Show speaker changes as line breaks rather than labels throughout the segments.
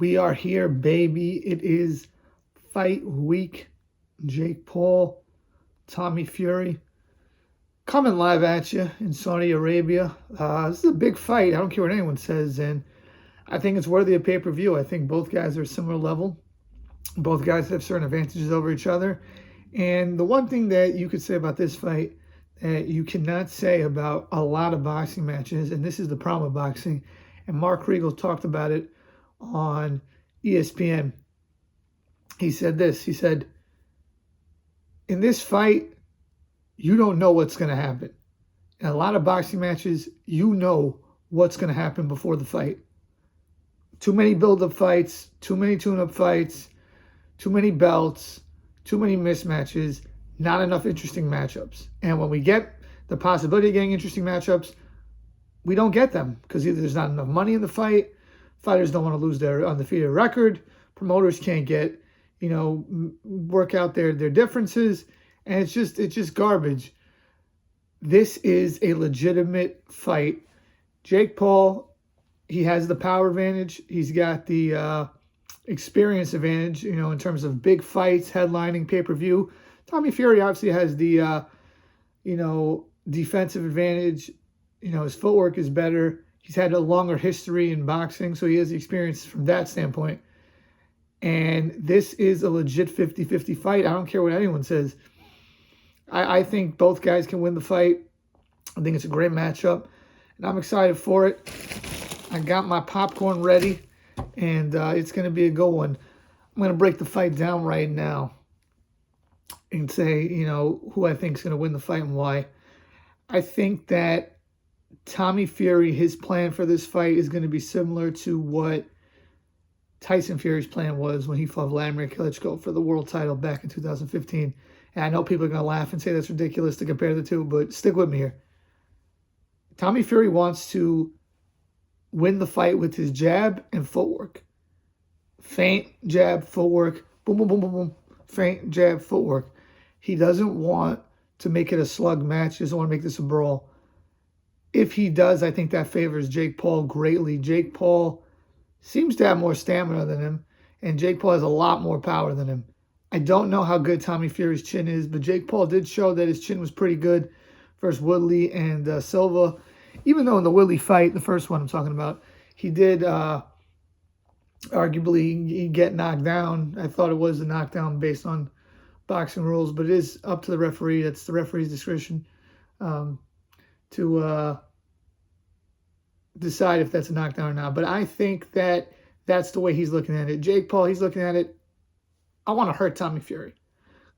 We are here, baby. It is fight week. Jake Paul, Tommy Fury, coming live at you in Saudi Arabia. This is a big fight. I don't care what anyone says, and I think it's worthy of pay-per-view. I think both guys are similar level. Both guys have certain advantages over each other. And the one thing that you could say about this fight that you cannot say about a lot of boxing matches, and this is the problem with boxing, and Mark Riegel talked about it on ESPN. He said this. He said, in this fight, you don't know what's going to happen. In a lot of boxing matches, you know what's going to happen before the fight. Too many build-up fights, too many tune-up fights, too many belts, too many mismatches, not enough interesting matchups. And when we get the possibility of getting interesting matchups, we don't get them because either there's not enough money in the fight, fighters don't want to lose their undefeated record, promoters can't get, work out their differences, and it's just garbage. This is a legitimate fight. Jake Paul, he has the power advantage. He's got the experience advantage, in terms of big fights, headlining, pay-per-view. Tommy Fury obviously has the, defensive advantage. His footwork is better. He's had a longer history in boxing, so he has the experience from that standpoint. And this is a legit 50-50 fight. I don't care what anyone says. I think both guys can win the fight. I think it's a great matchup, and I'm excited for it. I got my popcorn ready, and it's going to be a good one. I'm going to break the fight down right now and say, who I think is going to win the fight and why. I think that Tommy Fury, his plan for this fight is going to be similar to what Tyson Fury's plan was when he fought Vladimir Klitschko for the world title back in 2015. And I know people are going to laugh and say that's ridiculous to compare the two, but stick with me here. Tommy Fury wants to win the fight with his jab and footwork. Feint, jab, footwork, boom, boom, boom, boom, boom. Feint, jab, footwork. He doesn't want to make it a slug match. He doesn't want to make this a brawl. If he does, I think that favors Jake Paul greatly. Jake Paul seems to have more stamina than him, and Jake Paul has a lot more power than him. I don't know how good Tommy Fury's chin is, but Jake Paul did show that his chin was pretty good versus Woodley and Silva. Even though in the Woodley fight, the first one I'm talking about, he did arguably get knocked down. I thought it was a knockdown based on boxing rules, but it is up to the referee. That's the referee's discretion to decide if that's a knockdown or not. But I think that that's the way he's looking at it. Jake Paul, he's looking at it, I want to hurt Tommy Fury.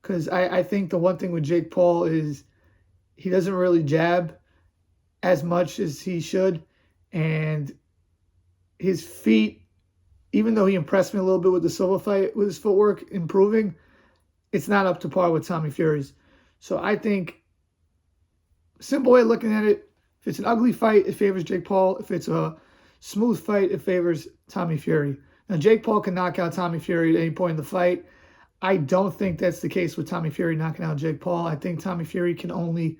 Because I think the one thing with Jake Paul is he doesn't really jab as much as he should. And his feet, even though he impressed me a little bit with the Silva fight, with his footwork improving, it's not up to par with Tommy Fury's. So I think, simple way of looking at it, if it's an ugly fight, it favors Jake Paul. If it's a smooth fight, it favors Tommy Fury. Now, Jake Paul can knock out Tommy Fury at any point in the fight. I don't think that's the case with Tommy Fury knocking out Jake Paul. I think Tommy Fury can only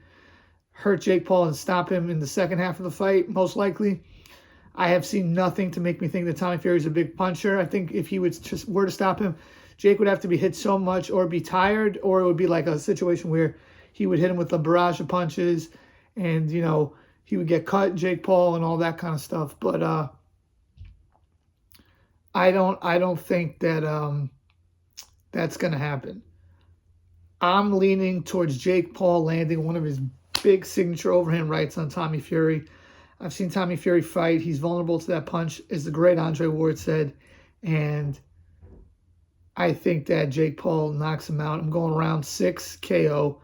hurt Jake Paul and stop him in the second half of the fight, most likely. I have seen nothing to make me think that Tommy Fury is a big puncher. I think if he were to stop him, Jake would have to be hit so much or be tired, or it would be like a situation where he would hit him with a barrage of punches and, he would get cut, Jake Paul, and all that kind of stuff. But I don't think that that's going to happen. I'm leaning towards Jake Paul landing one of his big signature overhand rights on Tommy Fury. I've seen Tommy Fury fight. He's vulnerable to that punch, as the great Andre Ward said. And I think that Jake Paul knocks him out. I'm going round 6 KO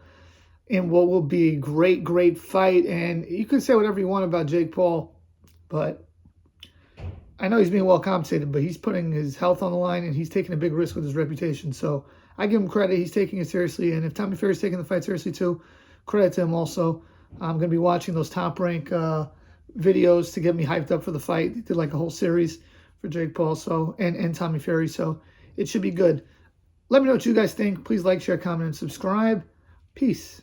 in what will be a great, great fight. And you can say whatever you want about Jake Paul, but I know he's being well compensated, but he's putting his health on the line and he's taking a big risk with his reputation. So I give him credit. He's taking it seriously. And if Tommy Fury's taking the fight seriously too, credit to him also. I'm going to be watching those Top Rank videos to get me hyped up for the fight. They did like a whole series for Jake Paul and Tommy Fury. So it should be good. Let me know what you guys think. Please like, share, comment, and subscribe. Peace.